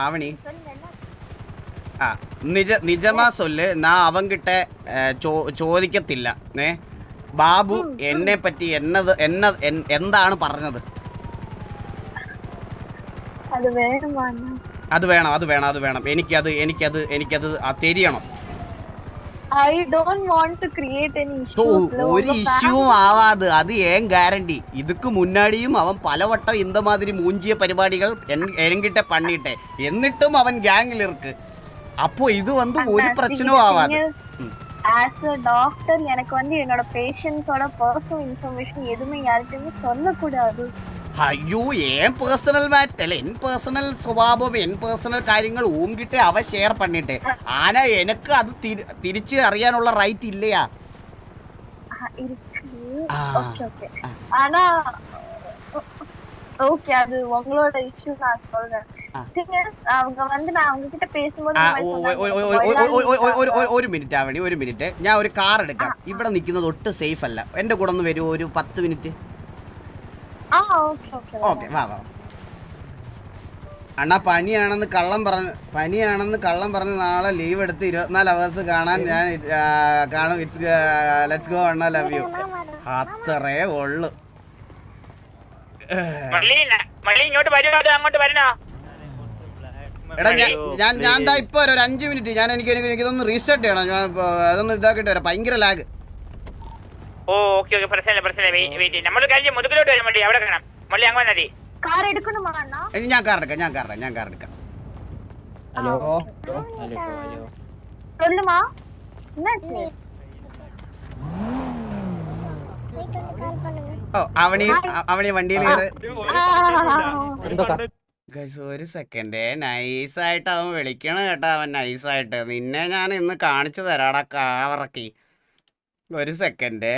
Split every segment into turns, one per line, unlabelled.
அவனி நிஜமா சொல்லு, நான் அவங்கிட்ட ചോദിക്കത്തില്ല. ബാബു എന്നെ പറ്റി എന്താണ് പറഞ്ഞത്? അത് വേണം. എനിക്കത് തെരിയണം. ഒരു ഇഷ്യൂവും ആവാത്, അത് ഏൻ ഗ്യാരണ്ടി. ഇതുക്ക് മുന്നാടിയും അവൻ പലവട്ടം இந்த மாதிரி മൂഞ്ചിയ പരിപാടികൾ എൻകിட்ட பண்ணிட்டே, എന്നിട്ടും അവൻ ഗ്യാങ്ങിൽ இருக்கு. அப்போ இது வந்து ஒரு பிரச்சனையும் ஆகாது.
ஆஸ் a டாக்டர் எனக்கு வந்து என்னோட பேஷண்ட்ஸோட பர்சனல் இன்ஃபர்மேஷன் எதுவுமே யார்கிட்டயுமே சொல்லக்கூடாது.
അയ്യോ, ഏൻ പേഴ്സണൽ മാറ്റർ അല്ല, എൻ പേഴ്സണൽ സ്വഭാവം, എൻ പേഴ്സണൽ കാര്യങ്ങൾ ഊങ്കിട്ട് അവ ഷെയർ പണിട്ടെ. ആന എനിക്ക് അത് തിരിച്ച് അറിയാനുള്ള റൈറ്റ് ഇല്ലയാ?
ஆனா ஓகே, அது உங்களோட இஷ்யூ. நான் சொல்றேன், அவங்க வந்து நான் அவங்க கிட்ட பேசும்போது
ഒരു മിനിറ്റ് ആവണി, ഒരു മിനിറ്റ്. ഞാൻ ഒരു കാർ എടുക്കാം. ഇവിടെ നിൽക്കുന്നത് ഒട്ടും സേഫ് അല്ല. എന്റെ കൂടെ ഒന്ന് വരുമോ ഒരു 10 മിനിറ്റ്? ഓക്കെ, വാ. അണ്ണാ പനിയാണെന്ന് കള്ളം പറഞ്ഞ് നാളെ ലീവ് എടുത്ത് 24 അവേഴ്സ് കാണാൻ ഞാൻ കാണും. Let's go Anna, love you. അത്രേ ഉള്ളു. എടാ ഞാൻ ഇപ്പൊ ഒരു 5 മിനിറ്റ് ഞാൻ എനിക്കിതൊന്ന് റീസ്റ്റാർട്ട് ചെയ്യണം. ഞാൻ അതൊന്ന് ഇതാക്കിട്ട് വരാം. ഭയങ്കര ലാഗ്. ഞാൻ കാർ എടുക്കാം. അവണി വണ്ടിയിൽ ഒരു സെക്കൻഡ്. നൈസായിട്ട് അവൻ വിളിക്കണം കേട്ടോ. അവൻ നൈസായിട്ട് നിന്നെ ഞാൻ ഇന്ന് കാണിച്ചു തരാടാ കാവറക്കി. ഒരു സെക്കൻഡ്.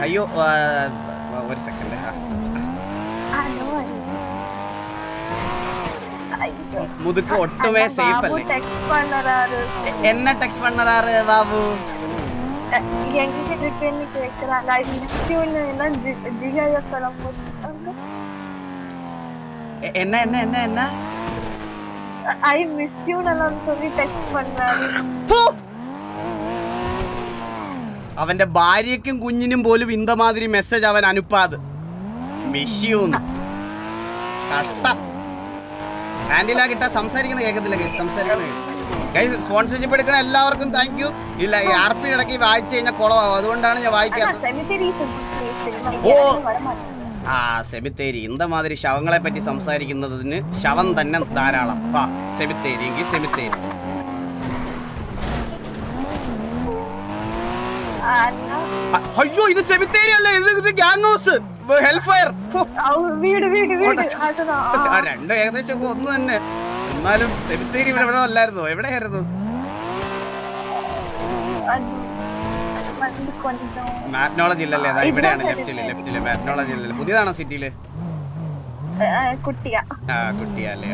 അയ്യോ ഒരു സെക്കൻഡ്. മുതുക്ക് ഒട്ടുമേ സേഫ് അല്ലേ? എന്നെ ടെക്സ്റ്റ് പണ്ണറാറ് ബാബു. என்ன
I miss you ன்னு சொல்லி டெக்ஸ்ட் பண்ணாரு.
അവന്റെ ഭാര്യയ്ക്കും കുഞ്ഞിനും പോലും ഇന്തമാതിരി മെസ്സേജ് അവൻ അനുപ്പാത്. Miss you. കഷ്ടം. ഹാൻഡിലാക്കിട്ട സംസാരിക്കുന്നത് കേൾക്കത്തില്ല. സ്പോൺസർഷിപ്പ് എടുക്കുന്ന എല്ലാവർക്കും താങ്ക് യു. ഇല്ല, ഈ RP ഇടയ്ക്ക് വായിച്ചു കഴിഞ്ഞാൽ കുളമാവും. അതുകൊണ്ടാണ് ഞാൻ വായിക്കാത്തത്. സെമിത്തേരി ഇന്തമാതിരി ശവങ്ങളെ പറ്റി സംസാരിക്കുന്നതിന് ശവം തന്നെ ധാരാളം. സെമിത്തേരി എങ്കിൽ സെമിത്തേരി. അയ്യോ, ഇത് സെമിത്തേരി അല്ല, ഇത് ഗ്യാങ് ഹൗസ്, ഹെൽഫയർ. രണ്ടും ഏകദേശം ഒന്ന് തന്നെ. എന്നാലും സെമിത്തേരി ഇവിടെ അല്ലായിരുന്നോ? എവിടെയായിരുന്നു? മാഗ്നോളജി ഇല്ലല്ലേ? ഇവിടെയാണ്, ലെഫ്റ്റില് മാഗ്നോളജി ഇല്ലല്ലേ? പുതിയതാണോ സിറ്റിയില്? കുട്ടിയല്ലേ?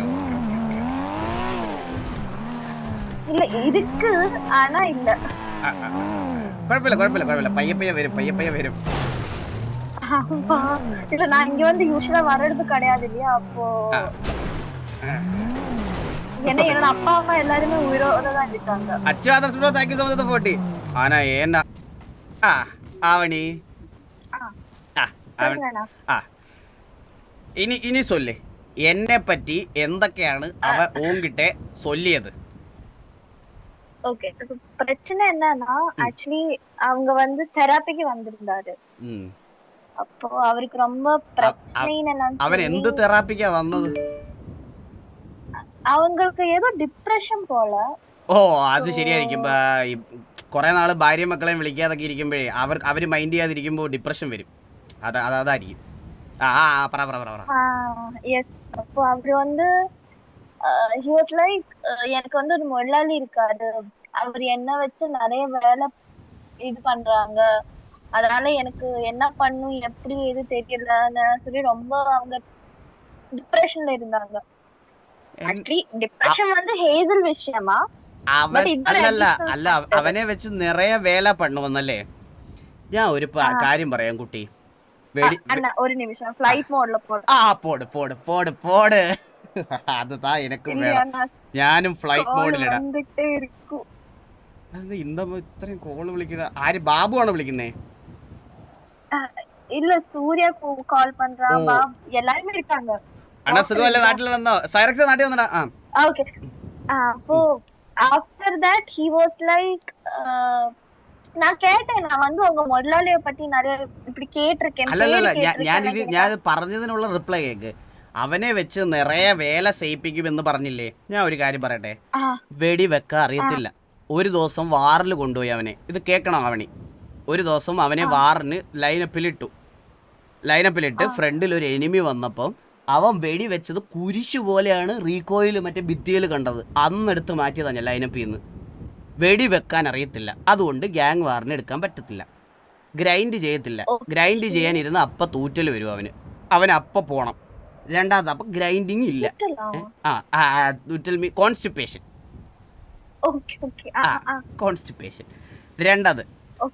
കുഴപ്പമില്ല. പയ്യെ വരും.
இல்ல, நான் இங்க வந்து யூசுவலா வர்றது கிடையாது இல்லையா? அப்போ என்னோட அப்பா அம்மா எல்லாருமே உயிரோட தான் இருக்காங்க.
அச்சாதர்ஸ் bro, thank you so much for the 40. ஆனா ஏன்னா ஆவணி ഇനി சொல்லு, എന്നെ പറ്റി എന്തൊക്കെയാണ് അവ ഓങ്കിട്ടെ சொல்லியது?
ஓகே, பிரச்சனை என்னன்னா, ஆக்சுவலி அவங்க வந்து தெராப்பிக்கு வந்திருந்தாரு. அப்போ அவருக்கு ரொம்ப பிரச்சனை.
അവൻ എന്ത് തെറാപ്പിക്കാ വന്നത്?
அவங்களுக்கு ஏதோ டிப்രഷൻ പോലെ.
അത് ശരിയായിരിക്കും. കുറെ നാള് ഭാര്യ മക്കളെയും വിളിക്കാതൊക്കെ ഇരിക്കുമ്പോഴേ അവര് മൈൻഡ് ചെയ്യാതിരിക്കുമ്പോ ഡിപ്രഷൻ വരും. അതായിരിക്കും.
அப்போ அவரு வந்து he was like, எனக்கு வந்து ஒரு முதலாளி இருக்காரு, அவர் என்ன வச்சு நிறைய வேலை இது பண்றாங்க, அதனால எனக்கு என்ன பண்ணும் எப்படி எது தெரியலன்னு சொல்லி ரொம்ப அவங்க டிப்ரெஷன்ல இருந்தாங்க. டிப்ரெஷன் வந்து ஹேசல் விஷயமா?
അല്ല അവനെ വെച്ച് നിറയെ വേല പണ്ണുവന്നല്ലേ? ഞാൻ ഒരു കാര്യം പറയാം കുട്ടി.
ഒരു നിമിഷം ഫ്ലൈറ്റ് മോഡിൽ
പോട് പോട് പോട് പോട്. അത് താ എനക്കും വേണം. ഞാനും ഫ്ലൈറ്റ് മോഡിലിടാം. ഇത്രയും കോള് വിളിക്കുന്ന ആര്? ബാബു ആണോ വിളിക്കുന്നേ?
இல்ல சூர்யா கால் பண்றான். எல்லாரும் இருக்காங்க.
அண்ணா சுகவல்ல நாட்டில வந்தோம். சைரக்ஸ் நாட்டி வந்தடா.
ஓகே. அப்போ after that he was like நான் கேட்டேன், நான் வந்து உங்க முதலாளிய பத்தி நிறைய இப்படி கேட்டிருக்கேன்.
അല്ലല്ല ഞാൻ പറഞ്ഞതിനുള്ള റിപ്ലൈ കേക്ക്. അവനെ വെച്ച് നിറയെ വേല ചെയ്യിപ്പിക്കുമെന്ന് പറഞ്ഞില്ലേ? ഞാൻ ഒരു കാര്യം പറയട്ടെ, വെടി വെക്കാൻ അറിയത്തില്ല. ഒരു ദിവസം വാറിൽ കൊണ്ടുപോയി അവനെ. ഇത് കേൾക്കണം അവണി. ഒരു ദിവസം അവനെ വാറിന് ലൈനപ്പിലിട്ട് ഫ്രണ്ടിൽ ഒരു എനിമി വന്നപ്പം അവൻ വെടി വെച്ചത് കുരിശു പോലെയാണ് റീകോയിൽ മറ്റേ ഭിത്തിയിൽ കണ്ടത്. അന്നെടുത്ത് മാറ്റിയതാണ് ലൈനപ്പിൽ നിന്ന്. വെടി വെക്കാൻ അറിയത്തില്ല, അതുകൊണ്ട് ഗ്യാങ് വാറിന് എടുക്കാൻ പറ്റത്തില്ല. ഗ്രൈൻഡ് ചെയ്യത്തില്ല. ഗ്രൈൻഡ് ചെയ്യാനിരുന്ന് അപ്പം തൂറ്റൽ വരും അവൻ അപ്പം പോണം. രണ്ടാമത് അപ്പം ഗ്രൈൻഡിങ് ഇല്ല. കോൺസ്റ്റിപ്പേഷൻ. രണ്ടത്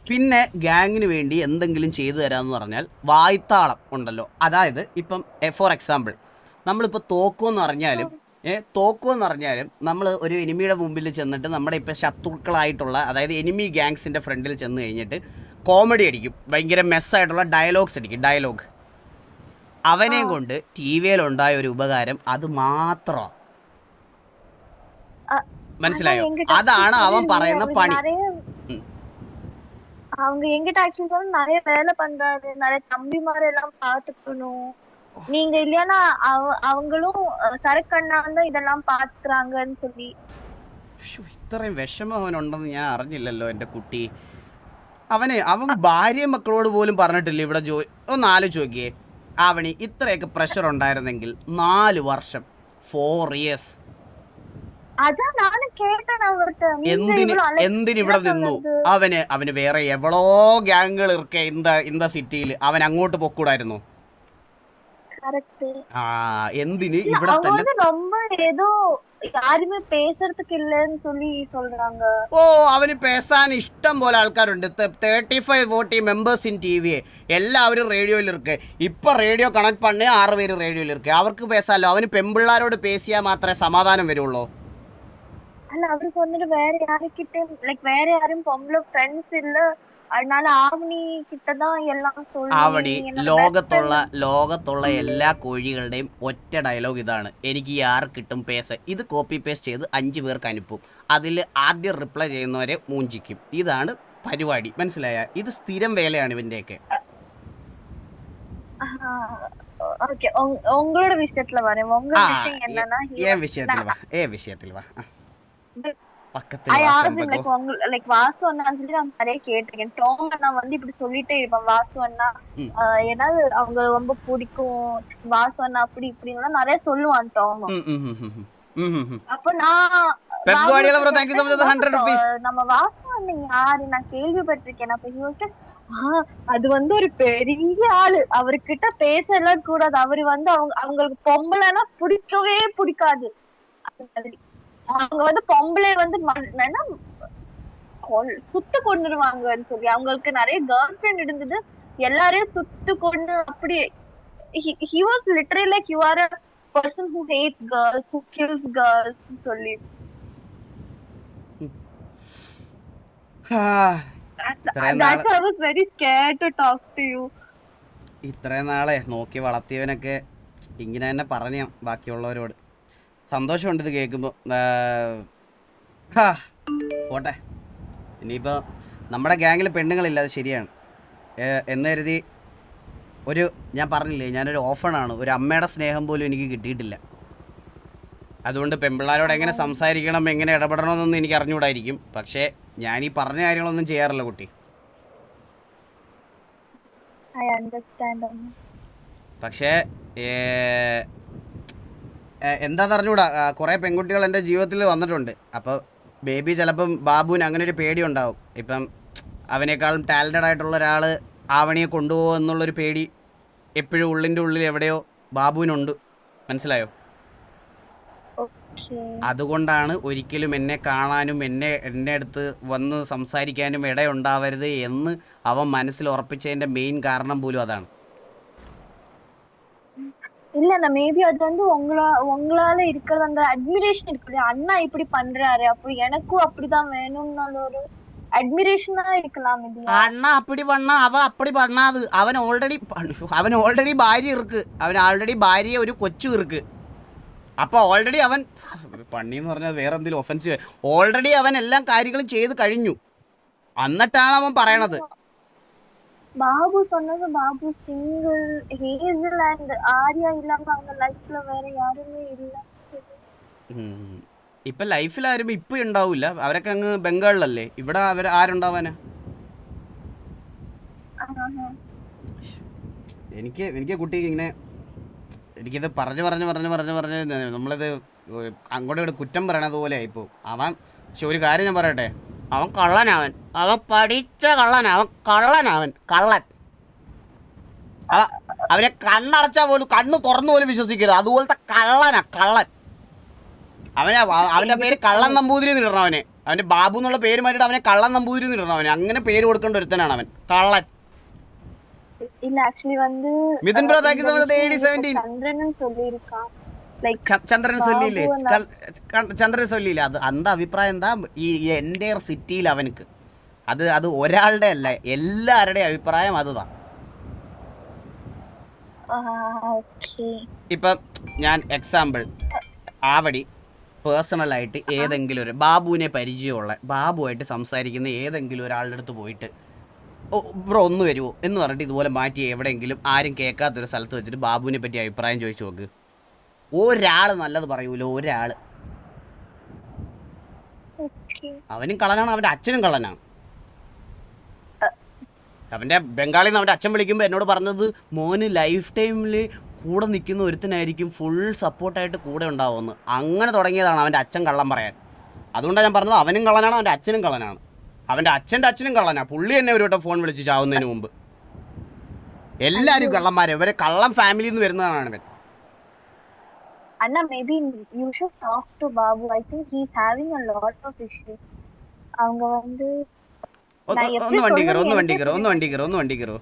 പിന്നെ ഗ്യാങ്ങിന് വേണ്ടി എന്തെങ്കിലും ചെയ്തു തരാമെന്ന് പറഞ്ഞാൽ വായ്ത്താളം ഉണ്ടല്ലോ. അതായത് ഇപ്പം ഫോർ എക്സാമ്പിൾ നമ്മളിപ്പോൾ തോക്കുമെന്ന് പറഞ്ഞാലും നമ്മൾ ഒരു എനിമിയുടെ മുമ്പിൽ ചെന്നിട്ട് നമ്മുടെ ഇപ്പോൾ ശത്രുക്കളായിട്ടുള്ള, അതായത് എനിമി ഗ്യാങ്സിൻ്റെ ഫ്രണ്ടിൽ ചെന്ന് കഴിഞ്ഞിട്ട് കോമഡി അടിക്കും, ഭയങ്കര മെസ്സായിട്ടുള്ള ഡയലോഗ്സ് അടിക്കും. ഡയലോഗ് അവനെയും കൊണ്ട് ടി വിയിലുണ്ടായ ഒരു ഉപകാരം അത് മാത്രമാണ്. മനസ്സിലായോ? അതാണ് അവൻ പറയുന്ന പണി.
அவங்க எங்கிட்ட ஆக்சுவலி சொன்னா நிறைய வேலை பண்றாரு, நிறைய தம்பிமாரை எல்லாம் பாத்துக்கணும். நீங்க இல்லையானா அவங்களும் சரக்கண்ணாந்து இதெல்லாம் பாத்துக்கிறாங்கன்னு சொல்லி.
ഇത്രയും വിഷമം അവനുണ്ടെന്ന് ഞാൻ അറിഞ്ഞില്ലല്ലോ എൻ്റെ കുട്ടി. അവൻ ഭാര്യ മക്കളോട് പോലും പറഞ്ഞിട്ടില്ല ഇവിടെ ജോലി. ഒന്ന് ആലോചിച്ച് നോക്കിയേ അവന് ഇത്രയൊക്കെ പ്രഷർ ഉണ്ടായിരുന്നെങ്കിൽ 4 വർഷം 4 years എന്തിനിവിടെ നിന്നു? അവന് വേറെ എവളോ ഗ്യാങ്ങുകൾ ഇരിക്കെ ഇന്ത സിറ്റിയിൽ അവൻ അങ്ങോട്ട് പൊക്കൂടായിരുന്നു. എന്തിന് ഇവിടെ തന്നെ? അവന് പേസാൻ ഇഷ്ടം പോലെ ആൾക്കാരുണ്ട്. 35-40 മെമ്പേഴ്സ് ഇൻ ടി വി. എല്ലാവരും റേഡിയോയിൽ ഇருக்கு. ഇപ്പൊ റേഡിയോ കണക്ട് പണ്ണേ 6 പേര് റേഡിയോയിൽ ഇருக்கு. അവർക്ക് പേസാലോ. അവന് പെമ്പിള്ളാരോട് പേശിയാൽ മാത്രമേ സമാധാനം വരുള്ളൂ.
അല്ല അവര് சொன்னது വേറെ யாருக்கிட்டையும் வேற யாரும் பொம்பளை ഫ്രണ്ട്സ് ഇല്ല, அதனால ആവണി കിട്ടதான் എല്ലാം சொல்லுங்க.
ആവണി ലോകത്തുള്ള എല്ലാ കോഴികളുടെയും ഒറ്റ ഡയലോഗ് ഇതാണ്, എനിക്ക് യാർ കിട്ടും പേസ. ഇത് കോപ്പി പേസ്റ്റ് ചെയ്ത് 5 പേർക്ക് അനുപ്പും. അതിൽ ആദ്യം റിപ്ലൈ ചെയ്യുന്നവരെ മൂഞ്ചിക്കും. ഇതാണ് പരിപാടി, മനസ്സിലായ? ഇത് സ്ഥിരം വേലയാണ് ഇവന്റെയൊക്കെ.
ഓക്കേ, ഉங்களோட விஷயத்துல வரேன். உங்க விஷயம் என்னன்னா
விஷயத்துல வா.
வாசு அண்ணான்னு சொல்லி நான் நிறைய கேட்டிருக்கேன். டோம் அண்ணா வந்து இப்படி சொல்லிட்டே இருப்பேன், வாசு அண்ணா ஏதாவது அவங்க ரொம்ப பிடிக்கும், வாசு அண்ணா அப்படி இப்படின்னு நிறைய சொல்லுவான் டோம். அப்ப நம்ம வாசு அண்ணன் யாரு நான் கேள்விப்பட்டிருக்கேன். அப்ப அது வந்து ஒரு பெரிய ஆளு, அவர்கிட்ட பேசலாம் கூடாது. அவரு வந்து அவங்களுக்கு பொம்பளைனா பிடிக்கவே பிடிக்காது. அவங்க வந்து பொம்பளை வந்து சுட்டு கொண்டுருவாங்கன்னு சொல்லி, அவங்களுக்கு நிறைய கேர்ள் ஃப்ரெண்ட் இருந்தது, எல்லாரையும் சுட்டு கொண்டு அப்படி. he was literally like you are a person who hates girls, who kills girls சொல்லி. That's why I was very scared to talk to you.
ഇത്രയും നാളെ നോക്കി വളർത്തിയവനൊക്കെ ഇങ്ങനെ തന്നെ പറഞ്ഞു ബാക്കിയുള്ളവരോട്. സന്തോഷമുണ്ട് ഇത് കേൾക്കുമ്പോൾ. പോട്ടെ, ഇനിയിപ്പോൾ നമ്മുടെ ഗ്യാങ്ങിൽ പെണ്ണുങ്ങളില്ല, അത് ശരിയാണ്. എന്ന് കരുതി ഞാൻ പറഞ്ഞില്ലേ, ഞാനൊരു ഓഫണാണ്. ഒരു അമ്മയുടെ സ്നേഹം പോലും എനിക്ക് കിട്ടിയിട്ടില്ല. അതുകൊണ്ട് പെൺപിള്ളാരോട് എങ്ങനെ സംസാരിക്കണം, എങ്ങനെ ഇടപെടണമെന്നൊന്നും എനിക്ക് അറിഞ്ഞുകൂടായിരിക്കും. പക്ഷേ ഞാൻ ഈ പറഞ്ഞ കാര്യങ്ങളൊന്നും ചെയ്യാറില്ല കുട്ടി. പക്ഷേ എന്താണെന്ന് അറിഞ്ഞൂടാ, കുറേ പെൺകുട്ടികൾ എൻ്റെ ജീവിതത്തിൽ വന്നിട്ടുണ്ട്. അപ്പോൾ ബേബി ചിലപ്പം ബാബുവിന് അങ്ങനെ ഒരു പേടി ഉണ്ടാവും. ഇപ്പം അവനേക്കാളും ടാലൻറ്റഡ് ആയിട്ടുള്ള ഒരാൾ ആവണിയെ കൊണ്ടുപോകുമോ എന്നുള്ളൊരു പേടി എപ്പോഴും ഉള്ളിൻ്റെ ഉള്ളിൽ എവിടെയോ ബാബുവിനുണ്ട്. മനസ്സിലായോ? അതുകൊണ്ടാണ് ഒരിക്കലും എന്നെ കാണാനും എന്നെ അടുത്ത് വന്ന് സംസാരിക്കാനും ഇടയുണ്ടാവരുത് എന്ന് അവൻ മനസ്സിൽ ഉറപ്പിച്ചതിന്റെ മെയിൻ കാരണം പോലും അതാണ്.
இல்ல மேபி அது வந்து உங்களால இருக்கிற அந்த அட்மிரேஷன் இருக்கு, அண்ணா இப்படி பண்றாரு அப்போ எனக்கும் அப்படிதான் வேணும்னால ஒரு அட்மிரேஷனா இருக்கலாம்.
அண்ணா அப்படி பண்ணா அப்படி பண்ணாது. அவன் ഓൾറെഡി ഭാര്യ ഇருக்கு, അവൻ ഓൾറെഡി ഭാര്യ ഒരു കൊച്ചു ഇருக்கு. അപ്പോൾ ഓൾറെഡി അവൻ പണ്ണിന്ന് പറഞ്ഞാൽ വേറെ എന്തെങ്കിലും ഒഫൻസീവ്, ഓൾറെഡി അവൻ എല്ലാം കാര്യങ്ങളും ചെയ്ത് കഴിഞ്ഞു. എന്നിട്ടാണ് അവൻ പറയണത്.
பாபு சொன்னது Babu single, hazel and Arya இல்லாம அவங்க லைஃப்ல வேற யாருமே இல்ல.
ഇപ്പൊ ലൈഫിൽ ആരും ഇപ്പൊ ഉണ്ടാവില്ല, അവരൊക്കെ അങ്ങ് ബംഗാളിലല്ലേ, ഇവിടെ അവർ ആരുണ്ടാവാനാ? എനിക്ക് കുട്ടി ഇങ്ങനെ എനിക്കിത് പറഞ്ഞ് നമ്മളിത് അങ്ങോട്ട് കുറ്റം പറയണത് പോലെ ആയിപ്പോ. അവൻ പക്ഷെ ഒരു കാര്യം ഞാൻ പറയട്ടെ, അവൻ കള്ളനവൻ, അവൻ പഠിച്ച കള്ളൻ, കള്ളൻ. അവനെ കണ്ണടച്ചാ പോലും കണ്ണ് തുറന്നു പോലും വിശ്വസിക്കരുത്, അതുപോലത്തെ കള്ളൻ. അവന്റെ പേര് കള്ളൻ നമ്പൂതിരി ഇടണം. അവന്റെ ബാബു എന്നുള്ള പേര് മാറ്റിട്ട് അവനെ കള്ളൻ നമ്പൂതിരി ഇടണം. അങ്ങനെ പേര് കൊടുക്കേണ്ട ഒരുത്തനാണ് അവൻ, കള്ളൻ.
இல்ல ஆக்சுவலி வந்து
Mithun bro thank you so much 8017
Chandran சொல்லிருக்கான், லைக்
ചന്ദ്രൻ സൊല്ലിയില്ല. അത് അന്ത അഭിപ്രായം എന്താ ഈ എൻ്റെയർ സിറ്റിയിൽ അവനക്ക് അത് ഒരാളുടെ അല്ല, എല്ലാവരുടെയും അഭിപ്രായം അതുതാ. ഇപ്പം ഞാൻ എക്സാമ്പിൾ ആവടി പേഴ്സണലായിട്ട് ഏതെങ്കിലും ഒരു ബാബുവിനെ പരിചയമുള്ള, ബാബുവായിട്ട് സംസാരിക്കുന്ന ഏതെങ്കിലും ഒരാളുടെ അടുത്ത് പോയിട്ട് ഓ ബ്രോ ഒന്ന് വരുമോ എന്ന് പറഞ്ഞിട്ട് ഇതുപോലെ മാറ്റി എവിടെയെങ്കിലും ആരും കേൾക്കാത്തൊരു സ്ഥലത്ത് വെച്ചിട്ട് ബാബുവിനെ പറ്റി അഭിപ്രായം ചോദിച്ചു നോക്ക്. ഒരാൾ നല്ലത് പറയൂലോ, ഒരാൾ. അവനും കള്ളനാണ്, അവൻ്റെ അച്ഛനും കള്ളനാണ്. അവൻ്റെ ബംഗാളിൽ നിന്ന് അവൻ്റെ അച്ഛൻ വിളിക്കുമ്പോൾ എന്നോട് പറഞ്ഞത്, മോന് ലൈഫ് ടൈമിൽ കൂടെ നിൽക്കുന്ന ഒരുത്തനായിരിക്കും ഫുൾ സപ്പോർട്ടായിട്ട് കൂടെ ഉണ്ടാവുമെന്ന്. അങ്ങനെ തുടങ്ങിയതാണ് അവൻ്റെ അച്ഛൻ കള്ളം പറയാൻ. അതുകൊണ്ടാണ് ഞാൻ പറഞ്ഞത് അവനും കള്ളനാണ്, അവൻ്റെ അച്ഛനും കള്ളനാണ്. അവൻ്റെ അച്ഛനും കള്ളനാ. പുള്ളി എന്നെ ഒരു വട്ടം ഫോൺ വിളിച്ച് ചാവുന്നതിന് മുമ്പ്. എല്ലാവരും കള്ളന്മാരെ, ഇവരെ കള്ളം ഫാമിലിയിൽ നിന്ന് വരുന്നതാണ് അവൻ.
Anna, maybe you should talk to Babu. I think he's having a lot of issues. அவங்க வந்து
ഒന്ന് വണ്ടി കയറോ.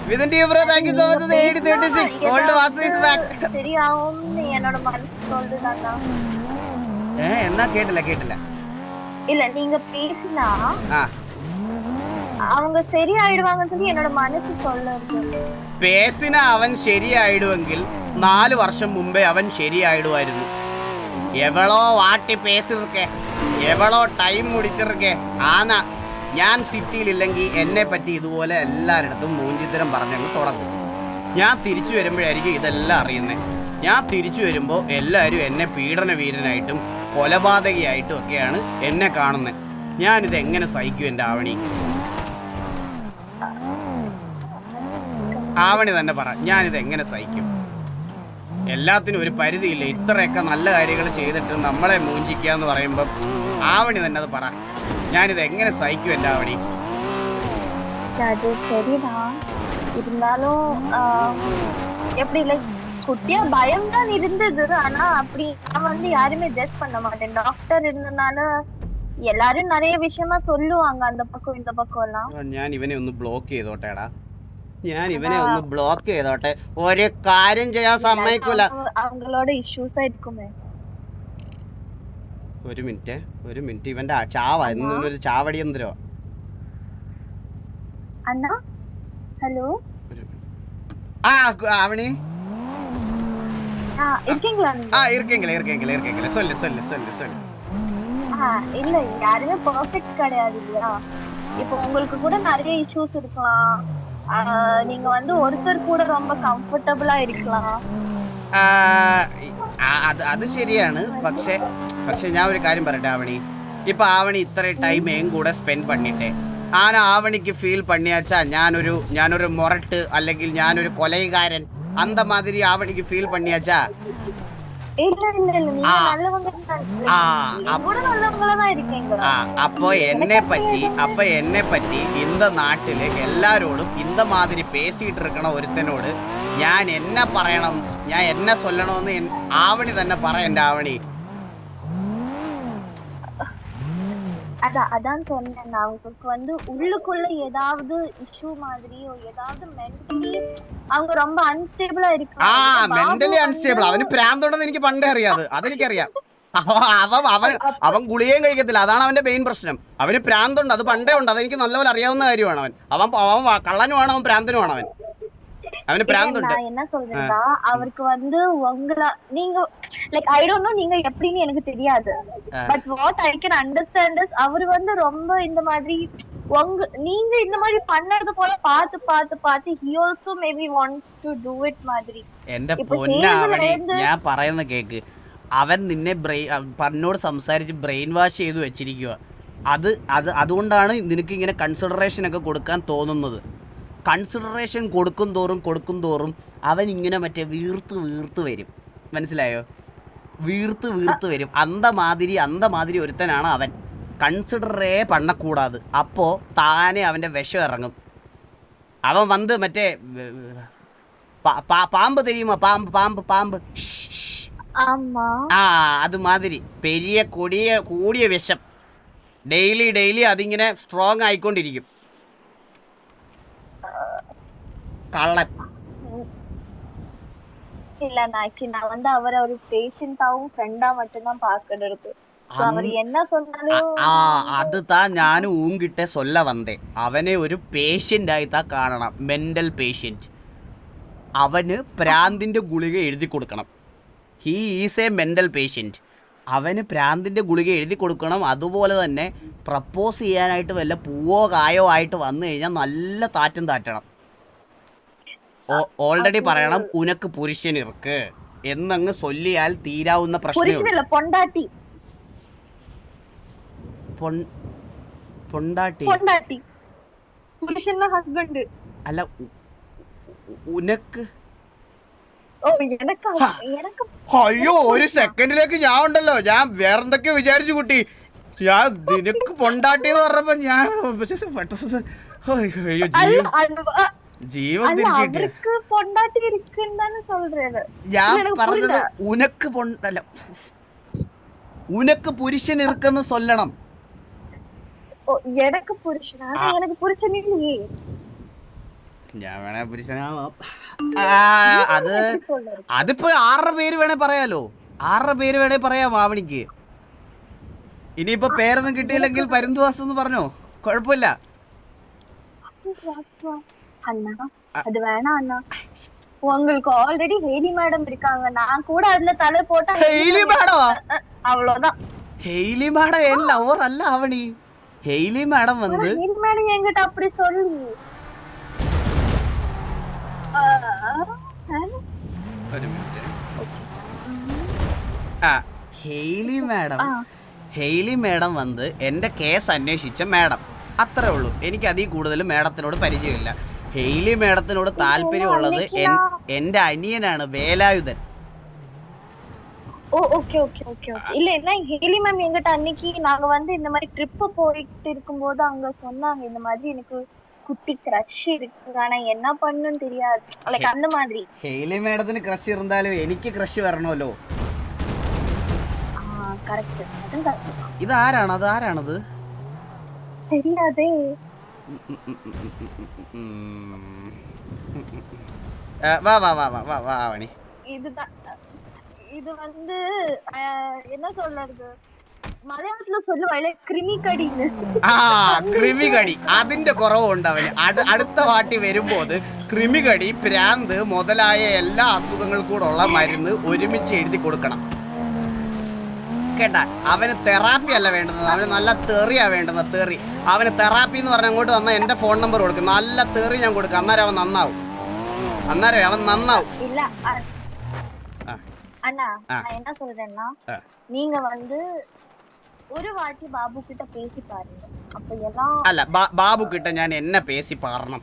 Within the bro, thank you so much for the 8036. Old Vasu is back.
சரியாவும்னு என்னோட மனசு சொல்லுதாங்க.
என்ன கேட்டல.
இல்ல நீங்க பேசினா அவங்க சரியாயிடுவாங்கன்னு சொல்லி என்னோட മനസ്സ് சொல்லுது.
പേസിന അവൻ ശരിയായിടുവെങ്കിൽ 4 വർഷം മുമ്പേ അവൻ ശരിയായിടുവായിരുന്നു. എവളോ വാട്ടി പേസിർക്കെ, എവളോ ടൈം മുടിച്ചിർക്കെ. ആന ഞാൻ സിറ്റിയിലില്ലെങ്കിൽ എന്നെ പറ്റി ഇതുപോലെ എല്ലാവരിടത്തും മൂഞ്ചിത്തരം പറഞ്ഞങ്ങ് തുടങ്ങും. ഞാൻ തിരിച്ചു വരുമ്പോഴായിരിക്കും ഇതെല്ലാം അറിയുന്നത്. ഞാൻ തിരിച്ചു വരുമ്പോൾ എല്ലാവരും എന്നെ പീഡന വീരനായിട്ടും കൊലപാതകയായിട്ടും ഒക്കെയാണ് എന്നെ കാണുന്നത്. ഞാനിത് എങ്ങനെ സഹിക്കും? എൻ്റെ ആവണി തന്നെ പറ, ഞാനിത് എങ്ങനെ സഹിക്കും? എല്ലാത്തിനും ഒരു പരിധിയില്ല. ഇത്രയൊക്കെ നല്ല കാര്യങ്ങൾ ചെയ്തിട്ട് നമ്മളെ മൂഞ്ചിക്കുക എന്ന് പറയുമ്പോൾ ആവണി തന്നെ അത് പറ, ഞാനിത് എങ്ങനെ സഹിക്കും എൻ്റെ ആവണി?
அது சரிதான், இருந்தாலும் எப்படி லைக் குட்டியா பயம் தான் இருந்தது. ஆனா அப்படி நான் வந்து யாருமே ஜட்ஜ் பண்ண மாட்டேன். டாக்டர் இருந்தனால எல்லாரும் நிறைய விஷயமா சொல்லுவாங்க அந்த பக்கம் இந்த பக்கம் எல்லாம்.
ഞാൻ ഇവനെ ഒന്ന് ബ്ലോക്ക് ചെയ്തോട്ടേടാ, ഒരു കാര്യം ചെയ്യാൻ സമ്മതിക്കൂല.
അവങ്ങളോട് ഇഷ്യൂസ് ആയിരിക്കുമേ.
ഒരു മിനിറ്റ് ഇവന്റെ ചാവ എന്നൊരു ചാവടി എന്തരോ.
അണ്ണാ ഹലോ.
ആവണി இருக்கீங்களா சொல்லு.
இல்ல யாருமே பெர்ஃபெக்ட் கிடையாது இல்லையா. இப்போ உங்களுக்கு கூட நிறைய இஷ்யூஸ் இருக்கலாம், நீங்க வந்து ஒருத்தர் கூட ரொம்ப കംഫർട്ടബിളാ ഇരിക്കണം.
അത് ശരിയാണ്. പക്ഷേ ഞാൻ ഒരു കാര്യം പറയട്ടെ ആവണി, ഇപ്പൊ ആവണി ഇത്ര ടൈം എൻ കൂടെ സ്പെൻഡ് പണിട്ടെ ആവണിക്ക് ഫീൽ പണിയാച്ചാ ഞാനൊരു മൊറട്ട് അല്ലെങ്കിൽ ഞാനൊരു കൊലകാരൻ അന്ത മാതിരി ആവണിക്ക് ഫീൽ പണിയാച്ചാ
இல்ல இல்ல இல்ல நீங்க நல்லவங்க கூட நல்லவங்களா தான் இருக்கீங்க.
അപ്പൊ എന്നെ പറ്റി இந்த നാട്ടില് എല്ലാരോടും இந்த மாதிரி പേസിട്ട് ഇരിക്കണ ഒരുത്തനോട് ഞാൻ എന്നെ പറയണം, ഞാൻ എന്നെ ചൊല്ലണമെന്ന് ആവണി തന്നെ പറയണ്ട. ആവണി
அதான் சொன்னேன். அவங்களுக்கு வந்து உள்ளுக்குள்ள ஏதாவது இஷ்யூ மாதிரியோ ஏதாவது மென்டலி அவங்க ரொம்ப அன்ஸ்டேபிளா இருக்காங்க.
Mentally unstable. അവന് പ്രാന്തുണ്ടെന്ന് എനിക്ക് പണ്ടേ അറിയാതെ, അതെനിക്കറിയാം. അവൻ ഗുളികയും കഴിക്കത്തില്ല, അതാണ് അവന്റെ മെയിൻ പ്രശ്നം. അവന് പ്രാന്തുണ്ട്, അത് പണ്ടേ ഉണ്ട്, അതെനിക്ക് നല്ലപോലെ അറിയാവുന്ന കാര്യമാണ്. അവൻ കള്ളനുമാണ്, അവൻ പ്രാന്തനുമാണ്. അവന് പ്രാന്തുണ്ട്.
நான் என்ன சொல்றேன்னா அவருக்கு வந்து உங்கள நீங்க லைக் ஐ டோன்ட் நோ நீங்க எப்படின்னு எனக்கு தெரியாது. But what I can understand is அவர் வந்து ரொம்ப இந்த மாதிரி நீங்க இந்த மாதிரி பண்ணறது போல பார்த்து பார்த்து பார்த்து he also maybe wants to do it மாதிரி.
എന്റെ പൊന്നാവണി, ഞാൻ പറയുന്ന കേക്ക്. അവൻ നിന്നെ പറഞ്ഞോട് സംസാരിച്ച് ബ്രെയിൻ വാഷ് ചെയ്ത് വെച്ചിരിക്കുക. അതുകൊണ്ടാണ് നിനക്ക് ഇങ്ങനെ കൺസിഡറേഷൻ ഒക്കെ കൊടുക്കാൻ തോന്നുന്നത്. കൺസിഡറേഷൻ കൊടുക്കും തോറും അവൻ ഇങ്ങനെ മറ്റേ വീർത്ത് വരും. മനസ്സിലായോ? വീർത്ത് വരും. അന്തമാതിരി ഒരുത്തനാണ് അവൻ. കൺസിഡറേ പണ്ണക്കൂടാതെ. അപ്പോൾ താനെ അവൻ്റെ വിഷം ഇറങ്ങും. അവൻ വന്ന് മറ്റേ പാമ്പ് தெரியுமா? പാമ്പ് അത് മാതിരി പെരിയ കൂടിയ വിഷം ഡെയിലി അതിങ്ങനെ സ്ട്രോങ് ആയിക്കൊണ്ടിരിക്കും. കള്ളൻ.
இல்ல நான் வந்து அவரை ஒரு பேஷண்டாவும் ஃப்ரெண்டா மட்டும்தான் பாக்குறது. அவர் என்ன சொன்னாலும்
அதுதான் ഞാനും ഊങ്കിട്ടെ சொல்ல വന്നേ. അവനെ ഒരു പേഷ്യന്റ് ആയി താ കാണണം, മെന്റൽ പേഷ്യന്റ്. അവന് പ്രാന്തിന്റെ ഗുളിക എഴുതി കൊടുക്കണം. He is A mental patient. അവന് പ്രാന്തിന്റെ ഗുളിക എഴുതി കൊടുക്കണം. അതുപോലെ തന്നെ പ്രപ്പോസ് ചെയ്യാനായിട്ട് വല്ല പൂവോ കായോ ആയിട്ട് വന്നു കഴിഞ്ഞാൽ നല്ല താറ്റും താറ്റണം. ഓൾറെഡി പറയണം ഉനക്ക് പുരുഷൻ ഇർക്ക് എന്നങ്ങ് ചൊല്ലിയാൽ തീരാവുന്ന പ്രശ്നം. അല്ല ഉനക്ക്. അയ്യോ, ഒരു സെക്കൻഡിലേക്ക് ഞാൻ ഉണ്ടല്ലോ, ഞാൻ വേറെന്തൊക്കെയോ വിചാരിച്ചു കുട്ടി. ഞാൻ നിനക്ക് പൊണ്ടാട്ടി എന്ന് പറഞ്ഞപ്പോ ഞാൻ ജീവൻ തിരിച്ചിട്ട് ഞാൻ പറഞ്ഞത് ഉനക്ക് അല്ല, ഉനക്ക് പുരുഷൻ ഇറുക്കെന്ന് ചൊല്ലണം. ഞാൻ വേണേ പുരുഷനാവാം. അതിപ്പോ 6 പേര് വേണേ പറയാലോ. 6 പേര് വേണേ പറയാം ആവണിക്ക്. ഇനിയിപ്പോ പേരൊന്നും കിട്ടിയില്ലെങ്കിൽ പരുന്തുവാസം എന്ന് പറഞ്ഞോ, കുഴപ്പമില്ല.
அண்ணா அது வேணாம் அண்ணா, உங்களுக்கு ஆல்ரெடி ஹெய்லி மேடம் இருக்காங்க. நான் கூட அதுல தலை போட்டா
ஹெய்லி மேடம்
அவ்வளவுதான்.
ஹெய்லி மேடம் என் லவர் அல்ல அவனி. ஹெய்லி மேடம் வந்து
ஹெய்லி மேடம் என்கிட்ட அப்படி சொல்லி
ഹെയ്ലി മേഡം വന്ന് എൻ്റെ കേസ് അന്വേഷിച്ച മേഡം, അത്രേ ഉള്ളൂ. എനിക്ക് അതിൽ കൂടുതൽ മേഡത്തിനോട് പരിചയമില്ല. ഹെയ്ലി മേഡത്തിനോട് താല്പര്യമുള്ളത് എൻ്റെ അനിയനാണ്, വേലായുധൻ.
இல்ல என்ன ஹெய்லி மேம் எங்கிட்ட அன்னைக்கு நாங்க வந்து இந்த மாதிரி ட்ரிப் போயிட்டு இருக்கும்போது அங்க சொன்னாங்க இந்த மாதிரி எனக்கு குட்டி கிரஷ் இருக்கு, ஆனா என்ன பண்ணனும் தெரியாது, லைக் அந்த மாதிரி.
ഹെയ്ലി മേഡത്തിന് ക്രഷ് இருந்தாலும் എനിക്ക് ക്രഷ് വരണമല്ലോ.
കറക്റ്റ്.
ഇതാരാണത്?
தெரியாதே.
வா வாணி.
இது வந்து என்ன சொல்றது, മലയാളത്തില് சொல்லுவாയില്ലേ ക്രിമികടി.
ക്രിമികടി അതിന്റെ കുറവുണ്ട് അവന്. അടുത്ത വാട്ടി വരുമ്പോ ക്രിമികടി, പ്രാന്ത് മുതലായ എല്ലാ അസുഖങ്ങൾക്കൂടുള്ള മരുന്ന് ഒരുമിച്ച് എഴുതി കൊടുക്കണം കേട്ടാ. അവന് തെറാപ്പി അല്ല വേണ്ടുന്നത്, അവന് നല്ല തെറിയാ വേണ്ടുന്നത്. തെറി. അവന് തെറാപ്പി എന്ന് പറഞ്ഞ അങ്ങോട്ട് വന്നാൽ എന്റെ ഫോൺ നമ്പർ കൊടുക്കും, നല്ല തെറി ഞാൻ കൊടുക്കും. അന്നേരം അവൻ നന്നാവും.
இல்ல அண்ணா நான் என்ன சொல்றேன்னா, நீங்க வந்து ஒரு வாட்டி பாபு கிட்ட பேசி பாருங்க. அப்ப எல்லாம்
അല്ല ബാബു കിட்ட ഞാൻ എന്നെ പേசி പാറണം.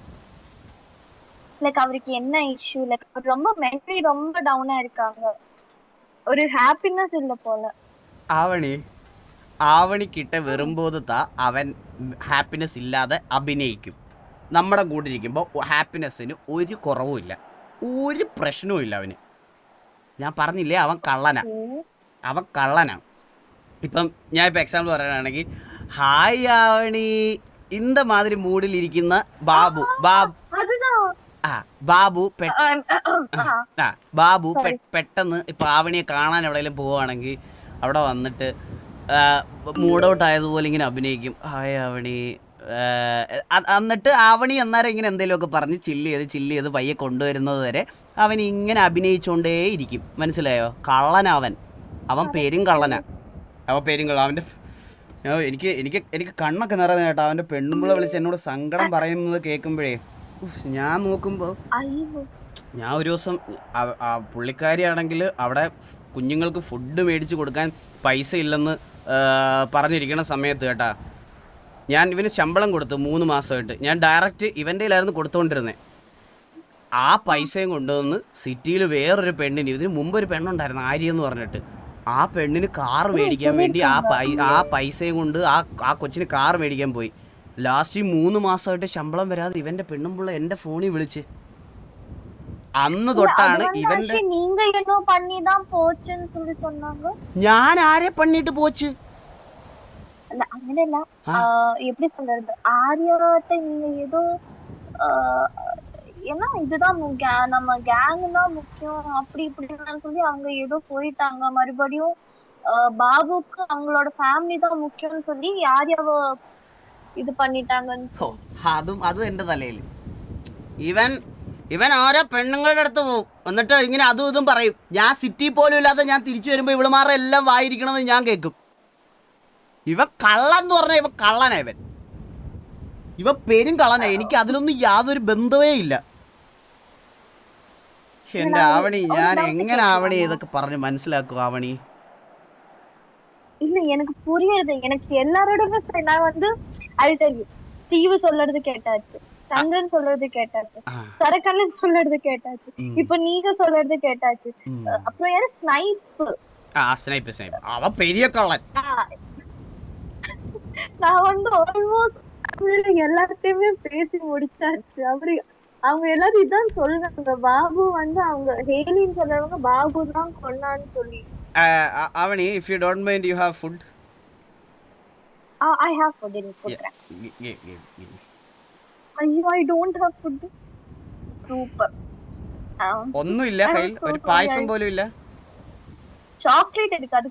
லைக் அவருக்கு என்ன இஷ்யூ, லைக் ரொம்ப மென்டலி ரொம்ப டவுனா இருக்காங்க. ஒரு ஹாப்பினஸ் இல்ல போல.
ആവണിക്കിട്ട് വരുമ്പോൾ അവൻ ഹാപ്പിനെസ് ഇല്ലാതെ അഭിനയിക്കും. നമ്മുടെ കൂടെ ഇരിക്കുമ്പോൾ ഹാപ്പിനെസ്സിന് ഒരു കുറവുമില്ല, ഒരു പ്രശ്നവും ഇല്ല അവന്. ഞാൻ പറഞ്ഞില്ലേ അവൻ കള്ളനാ. ഇപ്പം ഞാൻ ഇപ്പം എക്സാമ്പിൾ പറയുകയാണെങ്കിൽ, ഹായ് ആവണി ഇന്ത മാതിരി മൂഡിലിരിക്കുന്ന ബാബു പെട്ടെന്ന് ഇപ്പം ആവണിയെ കാണാൻ എവിടെയെങ്കിലും പോവുകയാണെങ്കിൽ അവിടെ വന്നിട്ട് മൂഡ് ഔട്ട് ആയതുപോലെ ഇങ്ങനെ അഭിനയിക്കും. ഹായ് ആവണി, എന്നിട്ട് ആവണി അന്നേരം ഇങ്ങനെ എന്തെങ്കിലുമൊക്കെ പറഞ്ഞ് ചില്ല് ചെയ്ത് പയ്യെ കൊണ്ടുവരുന്നത് വരെ അവൻ ഇങ്ങനെ അഭിനയിച്ചുകൊണ്ടേ ഇരിക്കും. മനസ്സിലായോ? അവൻ പേരും കള്ളനാ. അവൻ്റെ എനിക്ക് കണ്ണൊക്കെ നിറഞ്ഞ കേട്ടോ. അവൻ്റെ പെണ്ണുമ്പിള വിളിച്ച് എന്നോട് സങ്കടം പറയുന്നത് കേൾക്കുമ്പോഴേ ഞാൻ നോക്കുമ്പോൾ ഞാൻ ഒരു ദിവസം പുള്ളിക്കാരിയാണെങ്കിൽ അവിടെ കുഞ്ഞുങ്ങൾക്ക് ഫുഡ് മേടിച്ച് കൊടുക്കാൻ പൈസ ഇല്ലെന്ന് പറഞ്ഞിരിക്കുന്ന സമയത്ത് കേട്ടാ, ഞാൻ ഇവന് ശമ്പളം കൊടുത്തു 3 മാസമായിട്ട്. ഞാൻ ഡയറക്റ്റ് ഇവൻ്റെ കയ്യിലായിരുന്നു കൊടുത്തുകൊണ്ടിരുന്നത്. ആ പൈസയും കൊണ്ടുവന്ന് സിറ്റിയിൽ വേറൊരു പെണ്ണിന്, ഇതിന് മുമ്പ് ഒരു പെണ്ണുണ്ടായിരുന്നു ആര്യ എന്ന് പറഞ്ഞിട്ട്, ആ പെണ്ണിന് കാർ മേടിക്കാൻ വേണ്ടി ആ പൈസയും കൊണ്ട് ആ കൊച്ചിന് കാർ മേടിക്കാൻ പോയി. ലാസ്റ്റ് ഈ 3 മാസമായിട്ട് ശമ്പളം വരാതെ ഇവൻ്റെ പെണ്ണുമ്പിള്ള എൻ്റെ ഫോണിൽ വിളിച്ച്. അന്ന് തൊട്ടാണ് ഇവന്റെ ഞാൻ ആരെ പണിയിട്ട് പോച്ച്.
இல்ல അങ്ങനെയല്ല, எப்படி சொல்றது, ஆரியாட்ட நீங்க ஏதோ ஏன்னா இதுதான் நம்ம கேங் தான் முக்கியம் அப்படி இப்படின்னு சொல்லி அவங்க ஏதோ போயிட்டாங்க. மறுபடியும் பாபுக்கு அவங்களோட ஃபேமிலி தான் முக்கியம்னு சொல்லி ஆரியாவ ഇത് பண்ணிட்டாங்கன்னு.
അതും എന്റെ തലയിൽ. ഇവൻ ഓരോ പെണ്ണുങ്ങളുടെ അടുത്ത് പോകും, എന്നിട്ട് ഇങ്ങനെ അതും ഇതും പറയും. ഞാൻ സിറ്റി പോലും ഇല്ലാതെ ഞാൻ തിരിച്ചു വരുമ്പോൾ ഇവളുമാരെ എല്ലാം വായിരിക്കണമെന്ന് ഞാൻ കേൾക്കും. ഇവൻ കള്ളൻ എന്ന് പറഞ്ഞാൽ ഇവൻ കള്ളനാ. ഇവൻ പേരും കള്ളനാ. എനിക്ക് അതിലൊന്നും യാതൊരു ബന്ധവേ ഇല്ല. എന്റെ ആവണി, ഞാൻ എങ്ങനെ ആവണി ഇതൊക്കെ പറഞ്ഞ് മനസ്സിലാക്കും ആവണി?
இல்ல எனக்கு புரியுது. எனக்கு எல்லாரோட நான் வந்து ஸ்டீவ் சொல்றது கேட்டாச்சு, சந்திரன் சொல்றது கேட்டாச்சு, சரக்கண்ணன் சொல்றது கேட்டாச்சு, இப்ப நீங்க சொல்றது கேட்டாச்சு. அப்புறம் யாரு ஸ்னைப்
அவ பெரிய கள்ளன்.
நான் வந்து ஆல்மோஸ்ட் எல்லாத்தையுமே பேசி முடிச்சாச்சு. அப்படி அவங்க எல்லாரும் இதான் சொல்றாங்க, பாபு வந்து அவங்க ஹேலின்னு சொல்றவங்க பாபு தான் கொன்னான்னு சொல்லி.
Avani, if you don't mind, you have food?
I have food in food. I don't have food. Super.
ഒന്നുമില്ല കയ്യിൽ, ഒരു പായസം പോലും ഇല്ല.
ചോക്ലേറ്റ് എടുക്കാതെ